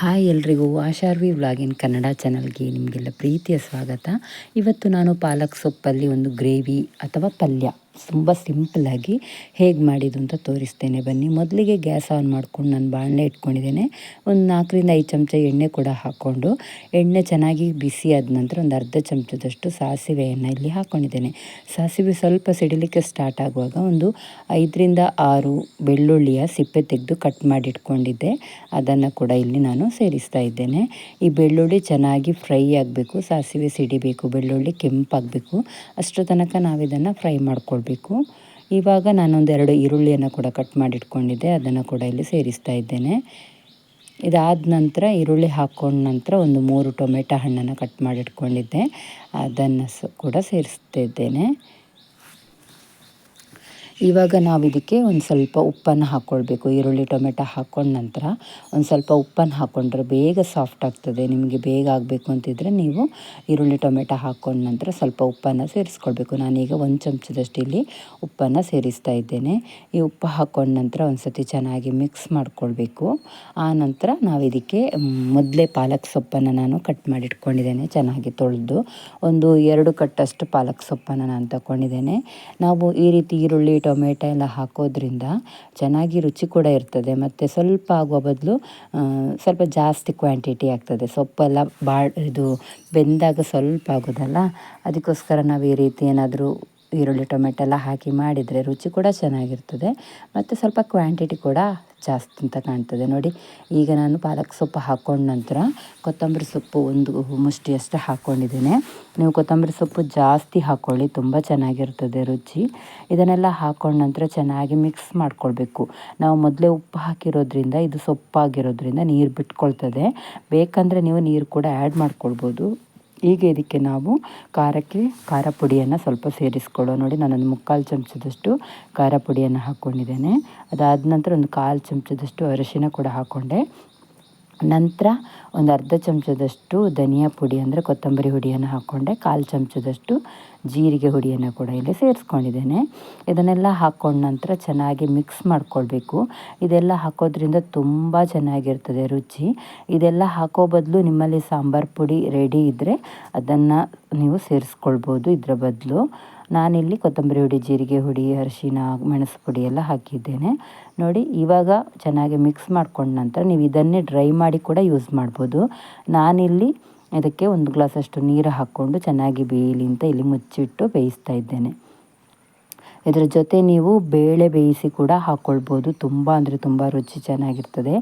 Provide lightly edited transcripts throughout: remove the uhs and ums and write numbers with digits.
Hi ಎಲ್ರಿಗೂ ಆಶಾರ್ವಿ ವ್ಲಾಗಿನ್ ಕನ್ನಡ ಚಾನಲ್ಗೆ ನಿಮಗೆಲ್ಲ ಪ್ರೀತಿಯ ಸ್ವಾಗತ. ಇವತ್ತು ನಾನು ಪಾಲಕ್ ಸೊಪ್ಪಲ್ಲಿ ಒಂದು ಗ್ರೇವಿ ಅಥವಾ ಪಲ್ಯ ತುಂಬ ಸಿಂಪಲ್ಲಾಗಿ ಹೇಗೆ ಮಾಡಿದ್ದು ಅಂತ ತೋರಿಸ್ತೇನೆ ಬನ್ನಿ. ಮೊದಲಿಗೆ ಗ್ಯಾಸ್ ಆನ್ ಮಾಡ್ಕೊಂಡು ನಾನು ಬಾಣಲೆ ಇಟ್ಕೊಂಡಿದ್ದೇನೆ. ಒಂದು 4-5 ಚಮಚ ಎಣ್ಣೆ ಕೂಡ ಹಾಕ್ಕೊಂಡು ಎಣ್ಣೆ ಚೆನ್ನಾಗಿ ಬಿಸಿ ಆದ ನಂತರ ಒಂದು ಅರ್ಧ ಚಮಚದಷ್ಟು ಸಾಸಿವೆಯನ್ನು ಇಲ್ಲಿ ಹಾಕ್ಕೊಂಡಿದ್ದೇನೆ. ಸಾಸಿವೆ ಸ್ವಲ್ಪ ಸಿಡಿಲಿಕ್ಕೆ ಸ್ಟಾರ್ಟ್ ಆಗುವಾಗ ಒಂದು 5-6 ಬೆಳ್ಳುಳ್ಳಿಯ ಸಿಪ್ಪೆ ತೆಗೆದು ಕಟ್ ಮಾಡಿ ಇಟ್ಕೊಂಡಿದ್ದೆ, ಅದನ್ನು ಕೂಡ ಇಲ್ಲಿ ನಾನು ಸೇರಿಸ್ತಾ ಇದ್ದೇನೆ. ಈ ಬೆಳ್ಳುಳ್ಳಿ ಚೆನ್ನಾಗಿ ಫ್ರೈ ಆಗಬೇಕು, ಸಾಸಿವೆ ಸಿಡಿಬೇಕು, ಬೆಳ್ಳುಳ್ಳಿ ಕೆಂಪಾಗಬೇಕು, ಅಷ್ಟರ ತನಕ ನಾವು ಇದನ್ನು ಫ್ರೈ ಮಾಡ್ಕೊಳ್ಬೇಕು. ಇವಾಗ ನಾನೊಂದು 2 ಈರುಳ್ಳಿಯನ್ನು ಕೂಡ ಕಟ್ ಮಾಡಿ ಇಟ್ಕೊಂಡಿದ್ದೆ, ಅದನ್ನು ಕೂಡ ಇಲ್ಲಿ ಸೇರಿಸ್ತಾ ಇದ್ದೇನೆ. ಇದಾದ ನಂತರ ಈರುಳ್ಳಿ ಹಾಕ್ಕೊಂಡ ನಂತರ ಒಂದು 3 ಟೊಮೆಟೊ ಹಣ್ಣನ್ನು ಕಟ್ ಮಾಡಿ ಇಟ್ಕೊಂಡಿದ್ದೆ, ಅದನ್ನು ಕೂಡ ಸೇರಿಸ್ತಾ ಇದ್ದೇನೆ. ಇವಾಗ ನಾವು ಇದಕ್ಕೆ ಒಂದು ಸ್ವಲ್ಪ ಉಪ್ಪನ್ನು ಹಾಕ್ಕೊಳ್ಬೇಕು. ಈರುಳ್ಳಿ ಟೊಮೆಟೊ ಹಾಕ್ಕೊಂಡ ನಂತರ ಒಂದು ಸ್ವಲ್ಪ ಉಪ್ಪನ್ನು ಹಾಕ್ಕೊಂಡ್ರೆ ಬೇಗ ಸಾಫ್ಟ್ ಆಗ್ತದೆ. ನಿಮಗೆ ಬೇಗ ಆಗಬೇಕು ಅಂತಿದ್ರೆ ನೀವು ಈರುಳ್ಳಿ ಟೊಮೆಟೊ ಹಾಕ್ಕೊಂಡ ನಂತರ ಸ್ವಲ್ಪ ಉಪ್ಪನ್ನು ಸೇರಿಸ್ಕೊಳ್ಬೇಕು. ನಾನೀಗ 1 ಚಮಚದಷ್ಟು ಇಲ್ಲಿ ಉಪ್ಪನ್ನು ಸೇರಿಸ್ತಾ ಇದ್ದೇನೆ. ಈ ಉಪ್ಪು ಹಾಕ್ಕೊಂಡ ನಂತರ ಒಂದು ಸತಿ ಚೆನ್ನಾಗಿ ಮಿಕ್ಸ್ ಮಾಡಿಕೊಳ್ಬೇಕು. ಆ ನಂತರ ನಾವು ಇದಕ್ಕೆ ಮೊದಲೇ ಪಾಲಕ್ ಸೊಪ್ಪನ್ನು ನಾನು ಕಟ್ ಮಾಡಿ ಇಟ್ಕೊಂಡಿದ್ದೇನೆ, ಚೆನ್ನಾಗಿ ತೊಳೆದು ಒಂದು 2 ಕಟ್ಟಷ್ಟು ಪಾಲಕ್ ಸೊಪ್ಪನ್ನು ನಾನು ತಗೊಂಡಿದ್ದೇನೆ. ನಾವು ಈ ರೀತಿ ಈರುಳ್ಳಿ ಟೊಮೆಟೊ ಎಲ್ಲ ಹಾಕೋದ್ರಿಂದ ಚೆನ್ನಾಗಿ ರುಚಿ ಕೂಡ ಇರ್ತದೆ, ಮತ್ತು ಸ್ವಲ್ಪ ಆಗುವ ಬದಲು ಸ್ವಲ್ಪ ಜಾಸ್ತಿ ಕ್ವಾಂಟಿಟಿ ಆಗ್ತದೆ. ಸೊಪ್ಪೆಲ್ಲ ಇದು ಬೆಂದಾಗ ಸ್ವಲ್ಪ ಆಗೋದಲ್ಲ, ಅದಕ್ಕೋಸ್ಕರ ನಾವು ಈ ರೀತಿ ಏನಾದರೂ ಈರುಳ್ಳಿ ಟೊಮೆಟೊ ಎಲ್ಲ ಹಾಕಿ ಮಾಡಿದರೆ ರುಚಿ ಕೂಡ ಚೆನ್ನಾಗಿರ್ತದೆ, ಮತ್ತು ಸ್ವಲ್ಪ ಕ್ವಾಂಟಿಟಿ ಕೂಡ ಜಾಸ್ತಿ ಅಂತ ಕಾಣ್ತದೆ. ನೋಡಿ, ಈಗ ನಾನು ಪಾಲಕ್ ಸೊಪ್ಪು ಹಾಕ್ಕೊಂಡ ನಂತರ ಕೊತ್ತಂಬರಿ ಸೊಪ್ಪು ಒಂದು ಮುಷ್ಟಿಯಷ್ಟು ಹಾಕ್ಕೊಂಡಿದ್ದೇನೆ. ನೀವು ಕೊತ್ತಂಬರಿ ಸೊಪ್ಪು ಜಾಸ್ತಿ ಹಾಕ್ಕೊಳ್ಳಿ, ತುಂಬ ಚೆನ್ನಾಗಿರ್ತದೆ ರುಚಿ. ಇದನ್ನೆಲ್ಲ ಹಾಕ್ಕೊಂಡ ನಂತರ ಚೆನ್ನಾಗಿ ಮಿಕ್ಸ್ ಮಾಡ್ಕೊಳ್ಬೇಕು. ನಾವು ಮೊದಲೇ ಉಪ್ಪು ಹಾಕಿರೋದ್ರಿಂದ ಇದು ಸೊಪ್ಪಾಗಿರೋದ್ರಿಂದ ನೀರು ಬಿಟ್ಕೊಳ್ತದೆ, ಬೇಕಂದರೆ ನೀವು ನೀರು ಕೂಡ ಆ್ಯಡ್ ಮಾಡ್ಕೊಳ್ಬೋದು. ಈಗ ಇದಕ್ಕೆ ನಾವು ಖಾರ ಪುಡಿಯನ್ನು ಸ್ವಲ್ಪ ಸೇರಿಸ್ಕೊಳ್ಳೋ. ನೋಡಿ, ನಾನೊಂದು 3/4 ಚಮಚದಷ್ಟು ಖಾರ ಪುಡಿಯನ್ನು ಹಾಕ್ಕೊಂಡಿದ್ದೇನೆ. ಅದಾದ ನಂತರ ಒಂದು 1/4 ಚಮಚದಷ್ಟು ಅರಿಶಿನ ಕೂಡ ಹಾಕ್ಕೊಂಡೆ. ನಂತರ ಒಂದು ಅರ್ಧ ಚಮಚದಷ್ಟು ಧನಿಯಾ ಪುಡಿ ಅಂದರೆ ಕೊತ್ತಂಬರಿ ಹುಡಿಯನ್ನು ಹಾಕ್ಕೊಂಡೆ. 1/4 ಚಮಚದಷ್ಟು ಜೀರಿಗೆ ಹುಡಿಯನ್ನು ಕೂಡ ಇಲ್ಲಿ ಸೇರಿಸ್ಕೊಂಡಿದ್ದೇನೆ. ಇದನ್ನೆಲ್ಲ ಹಾಕ್ಕೊಂಡ ನಂತರ ಚೆನ್ನಾಗಿ ಮಿಕ್ಸ್ ಮಾಡ್ಕೊಳ್ಬೇಕು. ಇದೆಲ್ಲ ಹಾಕೋದ್ರಿಂದ ತುಂಬ ಚೆನ್ನಾಗಿರ್ತದೆ ರುಚಿ. ಇದೆಲ್ಲ ಹಾಕೋ ಬದಲು ನಿಮ್ಮಲ್ಲಿ ಸಾಂಬಾರು ಪುಡಿ ರೆಡಿ ಇದ್ದರೆ ಅದನ್ನು ನೀವು ಸೇರಿಸ್ಕೊಳ್ಬೋದು ಇದರ ಬದಲು. ನಾನಿಲ್ಲಿ ಕೊತ್ತಂಬರಿ ಹುಡಿ, ಜೀರಿಗೆ ಹುಡಿ, ಅರಿಶಿನ, ಮೆಣಸು ಪುಡಿ ಎಲ್ಲ ಹಾಕಿದ್ದೇನೆ. ನೋಡಿ, ಇವಾಗ ಚೆನ್ನಾಗಿ ಮಿಕ್ಸ್ ಮಾಡ್ಕೊಂಡ ನಂತರ ನೀವು ಇದನ್ನೇ ಡ್ರೈ ಮಾಡಿ ಕೂಡ ಯೂಸ್ ಮಾಡ್ಬೋದು. ನಾನಿಲ್ಲಿ ಇದಕ್ಕೆ 1 ಗ್ಲಾಸಷ್ಟು ನೀರು ಹಾಕ್ಕೊಂಡು ಚೆನ್ನಾಗಿ ಬೇಯಲಿ ಅಂತ ಇಲ್ಲಿ ಮುಚ್ಚಿಟ್ಟು ಬೇಯಿಸ್ತಾ ಇದ್ದೇನೆ. ಇದರ ಜೊತೆ ನೀವು ಬೇಳೆ ಬೇಯಿಸಿ ಕೂಡ ಹಾಕ್ಕೊಳ್ಬೋದು, ತುಂಬ ಅಂದರೆ ತುಂಬ ರುಚಿ ಚೆನ್ನಾಗಿರ್ತದೆ.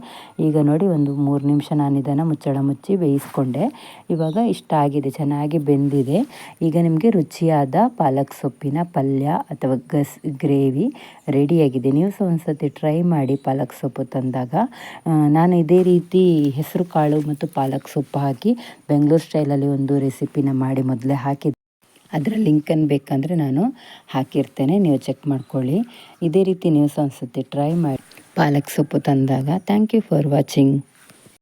ಈಗ ನೋಡಿ, ಒಂದು 3 ನಿಮಿಷ ನಾನು ಇದನ್ನು ಮುಚ್ಚಳ ಮುಚ್ಚಿ ಬೇಯಿಸ್ಕೊಂಡೆ. ಇವಾಗ ಇಷ್ಟ ಆಗಿದೆ, ಚೆನ್ನಾಗಿ ಬೆಂದಿದೆ. ಈಗ ನಿಮಗೆ ರುಚಿಯಾದ ಪಾಲಕ್ ಸೊಪ್ಪಿನ ಪಲ್ಯ ಅಥವಾ ಗ್ರೇವಿ ರೆಡಿಯಾಗಿದೆ. ನೀವು ಸಹ ಒಂದು ಸತಿ ಟ್ರೈ ಮಾಡಿ ಪಾಲಕ್ ಸೊಪ್ಪು ತಂದಾಗ. ನಾನು ಇದೇ ರೀತಿ ಹೆಸರು ಕಾಳು ಮತ್ತು ಪಾಲಕ್ ಸೊಪ್ಪು ಹಾಕಿ ಬೆಂಗಳೂರು ಸ್ಟೈಲಲ್ಲಿ ಒಂದು ರೆಸಿಪಿನ ಮಾಡಿ ಮೊದಲೇ ಹಾಕಿದ್ದೆ. ಅದರ ಲಿಂಕನ್ನು ಬೇಕಂದರೆ ನಾನು ಹಾಕಿರ್ತೇನೆ, ನೀವು ಚೆಕ್ ಮಾಡ್ಕೊಳ್ಳಿ. ಇದೇ ರೀತಿ ನೀವು ಸಹ ಒಂದು ಸತಿ ಟ್ರೈ ಮಾಡಿ ಪಾಲಕ್ ಸೊಪ್ಪು ತಂದಾಗ. Thank you for watching.